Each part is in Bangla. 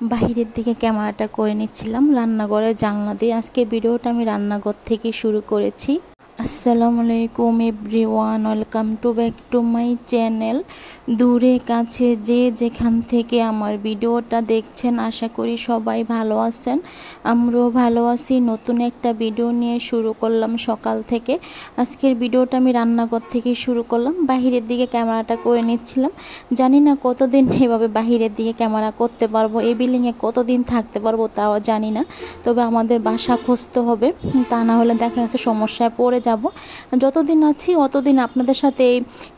বাহিরের দিকে ক্যামেরাটা করে নিচ্ছিলাম রান্নাঘরের জানলা দিয়ে। আজকে ভিডিওটা আমি রান্নাঘর থেকে শুরু করেছি। আসসালামু আলাইকুম everyone, welcome to back to my channel. দূরে কাছে যে যেখান থেকে আমার ভিডিওটা দেখছেন, আশা করি সবাই ভালো আছেন। আমরাও ভালো আছি। নতুন একটা ভিডিও নিয়ে শুরু করলাম সকাল থেকে। আজকের ভিডিওটা আমি রান্নাঘর থেকে শুরু করলাম। বাহিরের দিকে ক্যামেরাটা করে নিচ্ছিলাম। জানি না কতদিন এভাবে বাহিরের দিকে ক্যামেরা করতে পারবো, এই বিল্ডিংয়ে কতদিন থাকতে পারবো তাও জানি না। তবে আমাদের বাসা খুঁজতে হবে, তা না হলে দেখা যাচ্ছে সমস্যায় পড়ে যাব। যতদিন আছি অতদিন আপনাদের সাথে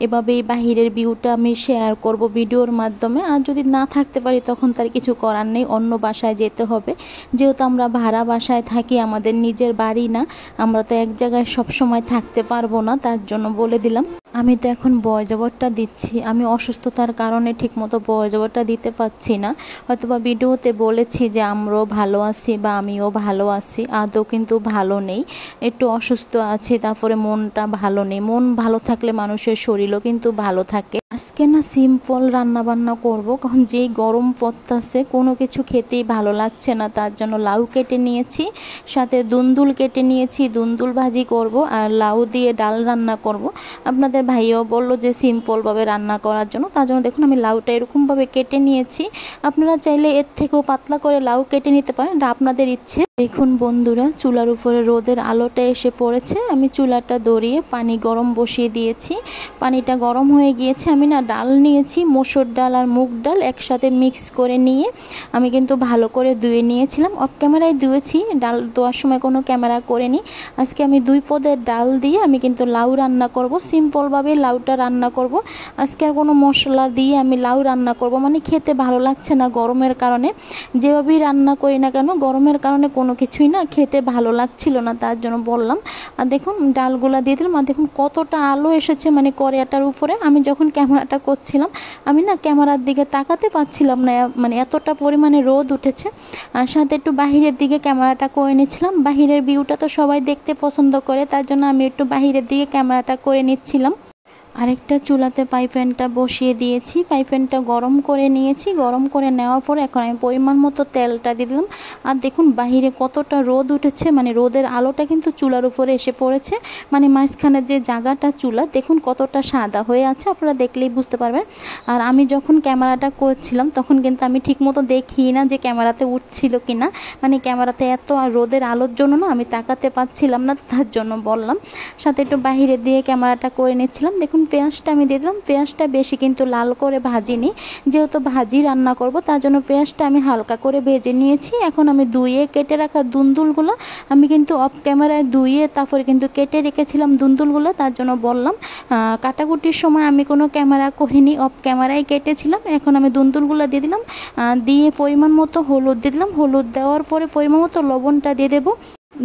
এভাবে বাহিরের ভিউটা আমি শেয়ার করব ভিডিওর মাধ্যমে। আর যদি না থাকতে পারি তখন তার কিছু করার নেই, অন্য বাসায় যেতে হবে। যেহেতু আমরা ভাড়া বাসায় থাকি, আমাদের নিজের বাড়ি না, আমরা তো এক জায়গায় সব সময় থাকতে পারবো না, তার জন্য বলে দিলাম। আমি তো এখন ভয়েস ওভারটা দিচ্ছি, আমি অসুস্থতার কারণে ঠিকমতো ভয়েস ওভারটা দিতে পারছি না। হয়তোবা ভিডিওতে বলেছি যে আমরাও ভালো আছি বা আমিও ভালো আছি, আদৌ কিন্তু ভালো নেই, একটু অসুস্থ আছি। তারপরে মনটা ভালো নেই। মন ভালো থাকলে মানুষের শরীরও কিন্তু ভালো থাকে। আজকে না সিম্পল রান্না বান্না করবো, কারণ যেই গরম পড়তেছে কোনো কিছু খেতেই ভালো লাগছে না। তার জন্য লাউ কেটে নিয়েছি, সাথে দুন্দুল কেটে নিয়েছি, দুন্দুল ভাজি করব আর লাউ দিয়ে ডাল রান্না করব। আপনাদের ভাইও বললো যে সিম্পলভাবে রান্না করার জন্য, তার জন্য দেখুন আমি লাউটা এরকমভাবে কেটে নিয়েছি। আপনারা চাইলে এর থেকেও পাতলা করে লাউ কেটে নিতে পারেন, এটা আপনাদের ইচ্ছে। দেখুন বন্ধুরা, চুলার উপরে রোদের আলোটা এসে পড়েছে। আমি চুলাটা ধরিয়ে পানি গরম বসিয়ে দিয়েছি। পানিটা গরম হয়ে গিয়েছে। আমি না ডাল নিয়েছি, মসুর ডাল আর মুগ ডাল একসাথে মিক্স করে নিয়ে আমি কিন্তু ভালো করে ধুয়ে নিয়েছিলাম। অফ ক্যামেরায় ধুয়েছি, ডাল ধোয়ার সময় কোনো ক্যামেরা করিনি। আজকে আমি 2 পদের ডাল দিয়ে আমি কিন্তু লাউ রান্না করব। সিম্পলভাবে লাউটা রান্না করব আজকে, আর কোনো মশলা দিয়ে আমি লাউ রান্না করব। মানে খেতে ভালো লাগছে না গরমের কারণে, যেভাবেই রান্না করি না কেন গরমের কারণে কোনো কিছুই না খেতে ভালো লাগছিল না, তার জন্য বললাম। আর দেখুন ডালগুলা দিয়ে দিলাম। আর দেখুন কতটা আলো এসেছে মানে কড়াইটার উপরে। আমি যখন ক্যামেরাটা করছিলাম আমি না ক্যামেরার দিকে তাকাতে পারছিলাম না, মানে এতটা পরিমাণে রোদ উঠেছে। আর সাথে একটু বাহিরের দিকে ক্যামেরাটা করে নিচ্ছিলাম। বাহিরের ভিউটা তো সবাই দেখতে পছন্দ করে, তার জন্য আমি একটু বাহিরের দিকে ক্যামেরাটা করে নিচ্ছিলাম। আরেকটা চুলাতে পাইপ্যানটা বসিয়ে দিয়েছি, পাইপ্যানটা গরম করে নিয়েছি। গরম করে নেওয়ার পর এখন আমি পরিমাণ মতো তেলটা দিয়ে দিলাম। আর দেখুন বাহিরে কতটা রোদ উঠেছে, মানে রোদের আলোটা কিন্তু চুলার উপরে এসে পড়েছে। মানে মাঝখানের যে জায়গাটা চুলা দেখুন কতটা সাদা হয়ে আছে, আপনারা দেখলেই বুঝতে পারবেন। আর আমি যখন ক্যামেরাটা করছিলাম তখন কিন্তু আমি ঠিকমতো দেখি না যে ক্যামেরাতে উঠছিল কি না, মানে ক্যামেরাতে এত রোদের আলোর জন্য না আমি তাকাতে পারছিলাম না, তার জন্য বললাম। সাথে একটু বাহিরে দিয়ে ক্যামেরাটা করে নিচ্ছিলাম। দেখুন পেঁয়াজটা আমি দিয়ে দিলাম। পেঁয়াজটা বেশি কিন্তু লাল করে ভাজিনি, যেহেতু ভাজি রান্না করব তার জন্য পেঁয়াজটা আমি হালকা করে ভেজে নিয়েছি। এখন আমি ধুয়ে কেটে রাখা দুন্দুলগুলো আমি কিন্তু অফ ক্যামেরায় ধুয়ে তারপরে কিন্তু কেটে রেখেছিলাম দুন্দুলগুলো, তার জন্য বললাম। কাটাকুটির সময় আমি কোনো ক্যামেরা করিনি, অফ ক্যামেরায় কেটেছিলাম। এখন আমি দুন্দুলগুলো দিয়ে দিলাম, দিয়ে পরিমাণ মতো হলুদ দিয়ে দিলাম। হলুদ দেওয়ার পরে পরিমাণ মতো লবণটা দিয়ে দেবো।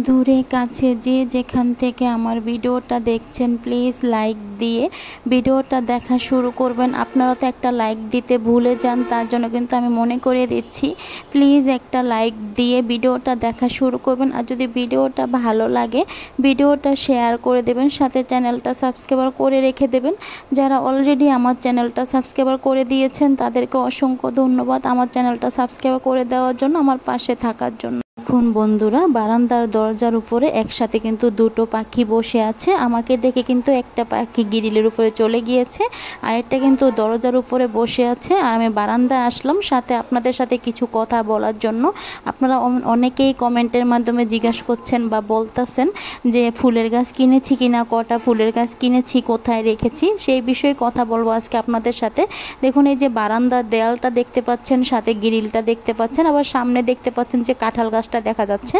দূরে কাছে যে যেখান থেকে আমার ভিডিওটা দেখছেন প্লিজ লাইক দিয়ে ভিডিওটা দেখা শুরু করবেন। আপনারা তো একটা লাইক দিতে ভুলে যান, তার জন্য কিন্তু আমি মনে করিয়ে দিচ্ছি, প্লিজ একটা লাইক দিয়ে ভিডিওটা দেখা শুরু করবেন। আর যদি ভিডিওটা ভালো লাগে ভিডিওটা শেয়ার করে দেবেন, সাথে চ্যানেলটা সাবস্ক্রাইব করে রেখে দেবেন। যারা অলরেডি আমার চ্যানেলটা সাবস্ক্রাইব করে দিয়েছেন তাদেরকে অসংখ্য ধন্যবাদ আমার চ্যানেলটা সাবস্ক্রাইব করে দেওয়ার জন্য, আমার পাশে থাকার জন্য। এখন বন্ধুরা বারান্দার দরজার উপরে একসাথে কিন্তু 2টো পাখি বসে আছে। আমাকে দেখে কিন্তু একটা পাখি গ্রিলের উপরে চলে গিয়েছে, আর একটা কিন্তু দরজার উপরে বসে আছে। আর আমি বারান্দায় আসলাম সাথে আপনাদের সাথে কিছু কথা বলার জন্য। আপনারা অনেকেই কমেন্টের মাধ্যমে জিজ্ঞাসা করছেন বা বলতেছেন যে ফুলের গাছ কিনেছি কিনা, কটা ফুলের গাছ কিনেছি, কোথায় রেখেছি, সেই বিষয়ে কথা বলবো আজকে আপনাদের সাথে। দেখুন এই যে বারান্দার দেয়ালটা দেখতে পাচ্ছেন, সাথে গ্রিলটা দেখতে পাচ্ছেন, আবার সামনে দেখতে পাচ্ছেন যে কাঁঠাল গাছটা দেখা যাচ্ছে।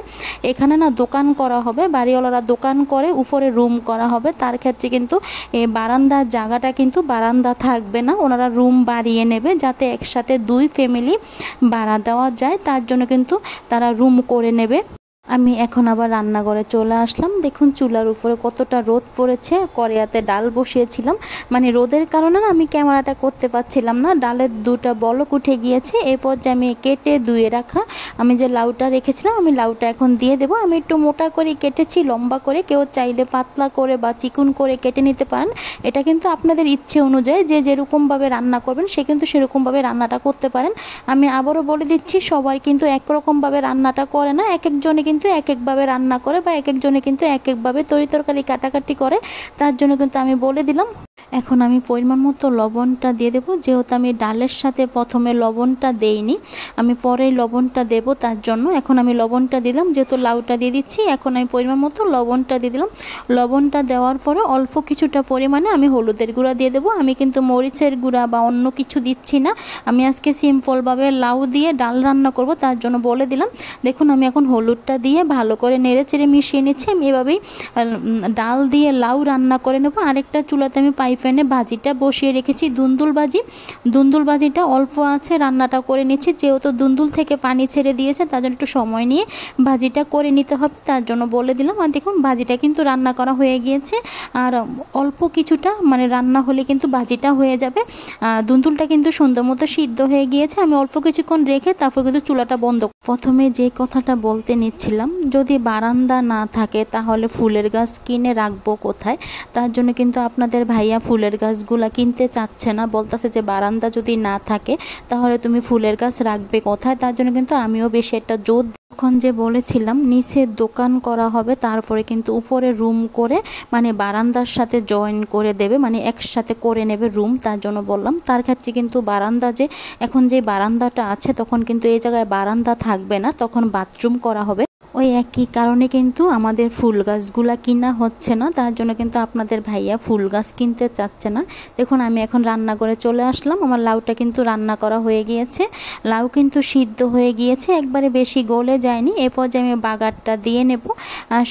এখানে না দোকান করা হবে, বাড়িওয়ালারা দোকান করে উপরে রুম করা হবে। তার ক্ষেত্রে কিন্তু এই বারান্দার জায়গাটা কিন্তু বারান্দা থাকবে না, ওনারা রুম বাড়িয়ে নেবে যাতে একসাথে 2 ফ্যামিলি ভাড়া দেওয়া যায়, তার জন্য কিন্তু তারা রুম করে নেবে। আমি এখন আবার রান্নাঘরে চলে আসলাম। দেখুন চুলার উপরে কতটা রোদ পড়েছে, কড়াইতে ডাল বসিয়েছিলাম, মানে রোদের কারণে না আমি ক্যামেরাটা করতে পারছিলাম না। ডালের দুটো বলক উঠে গিয়েছে। এরপর যে আমি কেটে ধুয়ে রাখা আমি যে লাউটা রেখেছিলাম, আমি লাউটা এখন দিয়ে দেবো। আমি একটু মোটা করে কেটেছি, লম্বা করে, কেউ চাইলে পাতলা করে বা চিকন করে কেটে নিতে পারেন। এটা কিন্তু আপনাদের ইচ্ছে অনুযায়ী যে যেরকমভাবে রান্না করবেন সে কিন্তু সেরকমভাবে রান্নাটা করতে পারেন। আমি আবারও বলে দিচ্ছি, সবাই কিন্তু একরকমভাবে রান্নাটা করে না, এক একজনে কিন্তু এক একভাবে রান্না করে বা এক একজনে কিন্তু এক একভাবে তরকারি কাটাকাটি করে। তার জন্য কিন্তু আমি বলে দিলাম। এখন আমি পরিমাণ মতো লবণটা দিয়ে দেবো, যেহেতু আমি ডালের সাথে প্রথমে লবণটা দেইনি, আমি পরেই লবণটা দেব, তার জন্য এখন আমি লবণটা দিলাম। যেহেতু লাউটা দিয়ে দিচ্ছি, এখন আমি পরিমাণ মতো লবণটা দিয়ে দিলাম। লবণটা দেওয়ার পরে অল্প কিছুটা পরিমাণে আমি হলুদের গুঁড়া দিয়ে দেবো। আমি কিন্তু মরিচের গুঁড়া বা অন্য কিছু দিচ্ছি না। আমি আজকে সিম্পলভাবে লাউ দিয়ে ডাল রান্না করব, তার জন্য বলে দিলাম। দেখুন আমি এখন হলুদটা দিয়ে ভালো করে নেড়ে চেড়ে মিশিয়ে নিচ্ছি। আমি এভাবেই ডাল দিয়ে লাউ রান্না করে নেব। আরেকটা চুলাতে আমি প্যানে ভাজিটা বসিয়ে রেখেছি, দুন্দুল ভাজিটা অল্প আছে রান্নাটা করে নিচ্ছি। যেহেতু দুন্দুল থেকে পানি ছেড়ে দিয়েছে, তার জন্য একটু সময় নিয়ে ভাজিটা করে নিতে হবে, তার জন্য বলে দিলাম। আর দেখুন ভাজিটা কিন্তু রান্না করা হয়ে গিয়েছে, আর অল্প কিছুটা মানে রান্না হলে কিন্তু ভাজিটা হয়ে যাবে। দুন্দুলটা কিন্তু সুন্দর মতো সিদ্ধ হয়ে গিয়েছে। আমি অল্প কিছুক্ষণ রেখে তারপর কিন্তু চুলাটা বন্ধ। প্রথমে যে কথাটা বলতে নিচ্ছিলাম, যদি বারান্দা না থাকে তাহলে ফুলের গাছ কিনে রাখবো কোথায়? তার জন্য কিন্তু আপনাদের ভাইয়া ফুলের গাছগুলা কিনতে চাচ্ছে না, বলতেছে যে বারান্দা যদি না থাকে তাহলে তুমি ফুলের গাছ রাখবে কোথায়? তার জন্য কিন্তু আমিও বেশি একটা জোর তখন যে বলেছিলাম নিচে দোকান করা হবে, তারপরে কিন্তু উপরে রুম করে মানে বারান্দার সাথে জয়েন করে দেবে, মানে একসাথে করে নেবে রুম, তার জন্য বললাম। তার ক্ষেত্রে কিন্তু বারান্দা যে এখন যে বারান্দাটা আছে তখন কিন্তু এই জায়গায় বারান্দা থাকবে না, তখন বাথরুম করা হবে। ওই একই কারণে কিন্তু আমাদের ফুল গাছগুলা কিনা হচ্ছে না, তার জন্য কিন্তু আপনাদের ভাইয়া ফুল গাছ কিনতে চাচ্ছে না। দেখুন আমি এখন রান্না করে চলে আসলাম। আমার লাউটা কিন্তু রান্না করা হয়ে গিয়েছে, লাউ কিন্তু সিদ্ধ হয়ে গিয়েছে, একবারে বেশি গলে যায়নি। এরপর যে আমি বাগারটা দিয়ে নেব,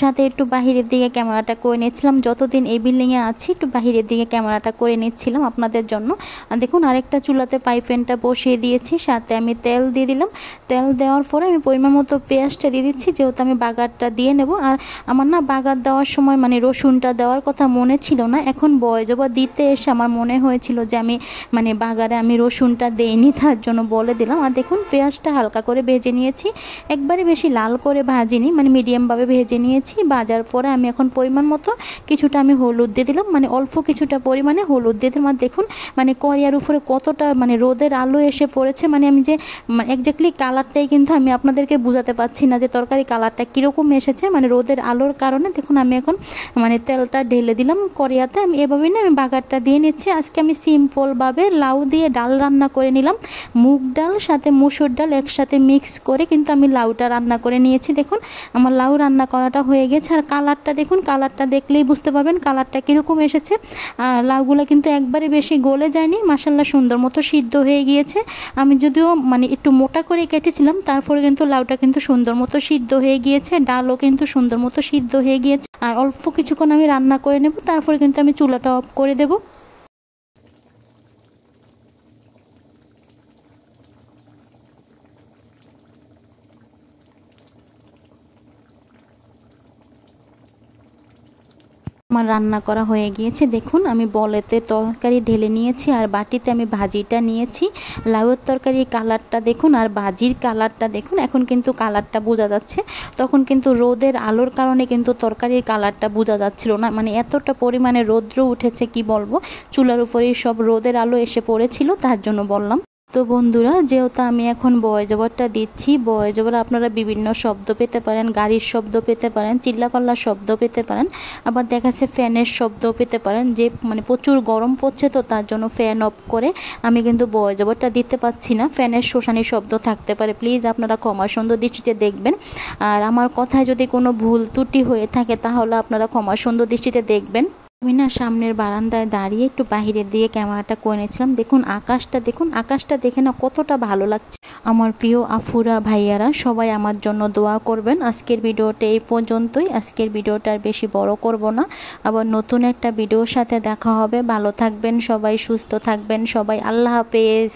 সাথে একটু বাহিরের দিকে ক্যামেরাটা করে নিচ্ছিলাম। যতদিন এই বিল্ডিংয়ে আছি একটু বাহিরের দিকে ক্যামেরাটা করে নিচ্ছিলাম আপনাদের জন্য। দেখুন আরেকটা চুলাতে প্যানটা বসিয়ে দিয়েছি, সাথে আমি তেল দিয়ে দিলাম। তেল দেওয়ার পরে আমি পরিমাণ মতো পেঁয়াজটা দিয়ে দিচ্ছি, যেহেতু আমি বাগারটা দিয়ে নেব। আর আমার না বাগার দেওয়ার সময় মানে রসুনটা দেওয়ার কথা মনে ছিল না, এখন বয়জবা দিতে এসে আমার মনে হয়েছিল যে আমি মানে বাগারে আমি রসুনটা দেইনি, তার জন্য বলে দিলাম। আর দেখুন পেঁয়াজটা হালকা করে ভেজে নিয়েছি, একবারে বেশি লাল করে ভাজিনি, মানে মিডিয়ামভাবে ভেজে নিয়েছি। ভাজার পরে আমি এখন পরিমাণ মতো কিছুটা আমি হলুদ দিয়ে দিলাম, মানে অল্প কিছুটা পরিমাণে হলুদ দিয়ে দিলাম। আর দেখুন মানে কড়াইয়ের উপরে কতটা মানে রোদের আলো এসে পড়েছে, মানে আমি যে একজাক্টলি কালারটাই কিন্তু আমি আপনাদেরকে বোঝাতে পারছি না যে তরকারি কালারটা কীরকম এসেছে, মানে রোদের আলোর কারণে। দেখুন আমি এখন মানে তেলটা ঢেলে দিলাম কড়াইতে। আমি এভাবেই না আমি বাগারটা দিয়ে নিচ্ছি। আজকে আমি সিম্পলভাবে লাউ দিয়ে ডাল রান্না করে নিলাম, মুগ ডাল সাথে মুসুর ডাল একসাথে মিক্স করে কিন্তু আমি লাউটা রান্না করে নিয়েছি। দেখুন আমার লাউ রান্না করাটা হয়ে গেছে। আর কালারটা দেখুন, কালারটা দেখলেই বুঝতে পারবেন কালারটা কীরকম এসেছে। আর লাউগুলো কিন্তু একবারে বেশি গলে যায়নি, মাশাআল্লাহ সুন্দর মতো সিদ্ধ হয়ে গিয়েছে। আমি যদিও মানে একটু মোটা করে কেটেছিলাম, তারপরে কিন্তু লাউটা কিন্তু সুন্দর মতো সিদ্ধ হয়ে গিয়েছে, ডালও কিন্তু সুন্দর মতো সিদ্ধ হয়ে গিয়েছে। আর অল্প কিছুক্ষণ আমি রান্না করে নেব, তারপরে কিন্তু আমি চুলাটা অফ করে দেবো। আমার রান্না করা হয়ে গিয়েছে। দেখুন আমি বলেতে তরকারি ঢেলে নিয়েছি, আর বাটিতে আমি ভাজিটা নিয়েছি। লাউয়ের তরকারির কালারটা দেখুন আর ভাজির কালারটা দেখুন, এখন কিন্তু কালারটা বোঝা যাচ্ছে। তখন কিন্তু রোদের আলোর কারণে কিন্তু তরকারির কালারটা বোঝা যাচ্ছিল না, মানে এতটা পরিমাণে রৌদ্র উঠেছে কি বলবো, চুলার উপরেই সব রোদের আলো এসে পড়েছিল, তার জন্য বললাম। তো বন্ধুরা, যেহেতু আমি এখন ভয়েস ওভারটা দিচ্ছি, ভয়েস ওভার আপনারা বিভিন্ন শব্দ পেতে পারেন, গাড়ির শব্দ পেতে পারেন, চিল্লাপাল্লার শব্দ পেতে পারেন, আবার দেখা যাচ্ছে ফ্যানের শব্দ পেতে পারেন। যে মানে প্রচুর গরম পড়ছে, তো তার জন্য ফ্যান অফ করে আমি কিন্তু ভয়েস ওভারটা দিতে পারছি না, ফ্যানের শোষানির শব্দ থাকতে পারে, প্লিজ আপনারা ক্ষমা সুন্দর দৃষ্টিতে দেখবেন। আর আমার কথায় যদি কোনো ভুল ত্রুটি হয়ে থাকে তাহলে আপনারা ক্ষমা সুন্দর দৃষ্টিতে দেখবেন। আমি না সামনের বারান্দায় দাঁড়িয়ে একটু বাহিরের দিকে ক্যামেরাটা করে নিয়েছিলাম। দেখুন আকাশটা দেখে না কতটা ভালো লাগছে। আমার প্রিয় আফুরা ভাইয়ারা সবাই আমার জন্য দোয়া করবেন। আজকের ভিডিওটা এই পর্যন্তই, আজকের ভিডিওটা আর বেশি বড় করব না। আবার নতুন একটা ভিডিওর সাথে দেখা হবে। ভালো থাকবেন সবাই, সুস্থ থাকবেন সবাই, আল্লাহ হাফেজ।